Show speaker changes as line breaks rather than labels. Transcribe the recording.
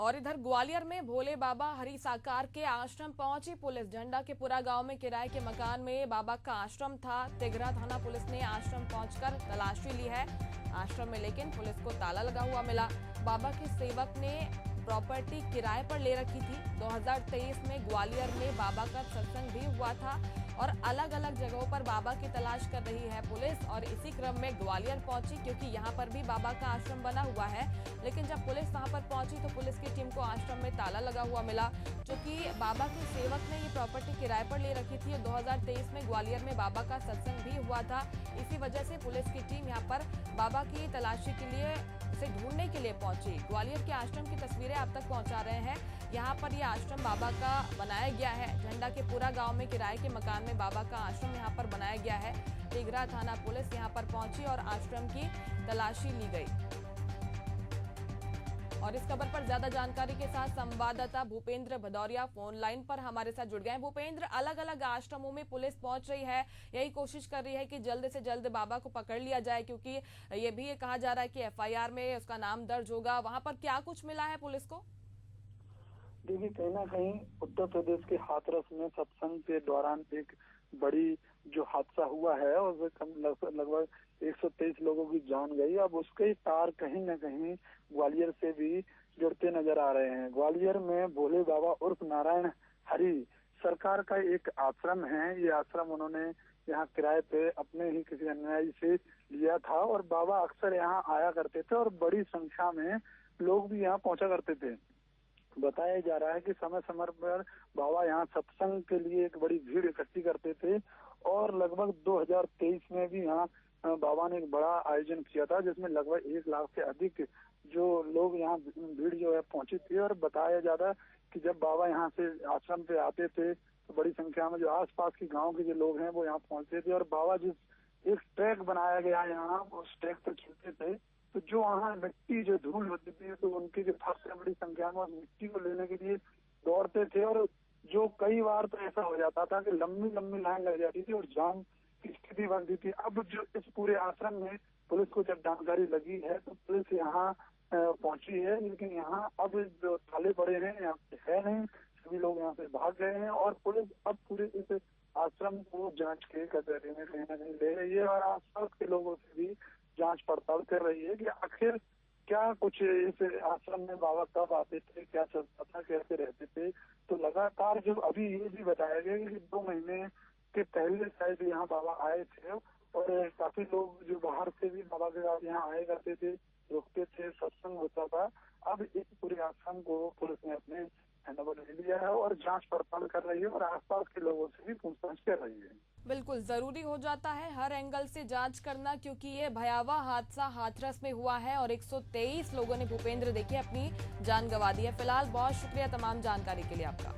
और इधर ग्वालियर में भोले बाबा हरि साकार के आश्रम पहुंची पुलिस। झंडा के पुरा गांव में किराए के मकान में बाबा का आश्रम था। तिघरा थाना पुलिस ने आश्रम पहुंचकर तलाशी ली है आश्रम में, लेकिन पुलिस को ताला लगा हुआ मिला। बाबा के सेवक ने प्रॉपर्टी किराए पर ले रखी थी। 2023 में ग्वालियर में बाबा का सत्संग भी हुआ था और अलग अलग जगहों पर बाबा की तलाश कर रही है पुलिस। और इसी क्रम में ग्वालियर पहुंची क्योंकि यहां पर भी बाबा का आश्रम बना हुआ है। लेकिन जब पुलिस वहां पर पहुंची तो पुलिस की टीम को आश्रम में ताला लगा हुआ मिला, क्योंकि बाबा के सेवक ने ये प्रॉपर्टी किराए पर ले रखी थी। 2023 में ग्वालियर में बाबा का सत्संग भी हुआ था। इसी वजह से पुलिस की टीम यहाँ पर बाबा की तलाशी के लिए उसे ढूंढने के लिए पहुंची। ग्वालियर के आश्रम की तस्वीरें आप तक पहुंचा रहे हैं। यहाँ पर ये आश्रम बाबा का बनाया गया है। झंडा के पुरा गांव में किराए के मकान में बाबा का आश्रम यहाँ पर बनाया गया है। तिघरा थाना पुलिस यहाँ पर पहुंची और आश्रम की तलाशी ली गई। और इस खबर पर ज्यादा जानकारी के साथ संवाददाता भूपेंद्र भदौरिया फोन लाइन पर हमारे साथ जुड़ गए हैं। भूपेंद्र, अलग अलग आश्रमों में पुलिस पहुंच रही है, यही कोशिश कर रही है कि जल्द से जल्द बाबा को पकड़ लिया जाए, क्योंकि ये भी कहा जा रहा है कि एफआईआर में उसका नाम दर्ज होगा। वहां पर क्या कुछ मिला है पुलिस को?
देखिए, कहीं ना कहीं उत्तर प्रदेश के हाथरस में सत्संग के दौरान एक बड़ी जो हादसा हुआ है और लगभग 123 लोगों की जान गई। अब उसके तार कहीं न कहीं ग्वालियर से भी जुड़ते नजर आ रहे हैं। ग्वालियर में भोले बाबा उर्फ नारायण हरि सरकार का एक आश्रम है। ये आश्रम उन्होंने यहाँ किराए पे अपने ही किसी अनुयायी से लिया था और बाबा अक्सर यहाँ आया करते थे और बड़ी संख्या में लोग भी यहाँ पहुंचा करते थे। बताया जा रहा है कि समय समय पर बाबा यहाँ सत्संग के लिए एक बड़ी भीड़ इकट्ठी करते थे और लगभग 2023 में भी यहाँ बाबा ने एक बड़ा आयोजन किया था, जिसमें लगभग 1 लाख से अधिक जो लोग यहाँ भीड़ जो है पहुंची थी। और बताया जाता है कि जब बाबा यहाँ से आश्रम पे आते थे तो बड़ी संख्या में जो आसपास के गांव के जो लोग हैं वो यहाँ पहुंचते थे। और बाबा जिस एक ट्रैक बनाया गया यहाँ, उस ट्रैक पर चलते थे तो जो वहाँ मिट्टी जो धूल होती थी तो उनकी जो फर्श बड़ी संख्या में उस मिट्टी को लेने के लिए दौड़ते थे। और जो कई बार तो ऐसा हो जाता था कि लंबी लंबी लाइन लग जाती थी और जाम की स्थिति बनती थी। अब जो इस पूरे आश्रम में पुलिस को जब जानकारी लगी है तो पुलिस यहाँ पहुंची है, लेकिन यहाँ अब जो ताले पड़े हैं यहाँ पे है नहीं, सभी लोग यहाँ से भाग गए हैं। और पुलिस अब पूरे इस आश्रम को जांच के कचहरी में कहीं ना कहीं ले रही है और आसपास के लोगों से भी जांच पड़ताल कर रही है कि आखिर क्या कुछ इस आश्रम में बाबा कब आते थे, क्या चलता था, कैसे रहते थे। तो लगातार जो अभी ये भी बताया गया कि 2 महीने के पहले शायद यहाँ बाबा आए थे और काफी लोग जो बाहर से भी बाबा के साथ यहाँ आए करते थे, रुकते थे, सत्संग होता था। अब इस पूरे आश्रम को पुलिस ने अपने हैंडओवर ले लिया है और जांच पड़ताल कर रही है और आसपास के लोगों से भी पूछताछ कर रही है।
बिल्कुल जरूरी हो जाता है हर एंगल से जांच करना, क्योंकि ये भयावह हादसा हाथरस में हुआ है और 123 लोगों ने, भूपेंद्र, देखिए, अपनी जान गंवा दी है। फिलहाल बहुत शुक्रिया तमाम जानकारी के लिए आपका।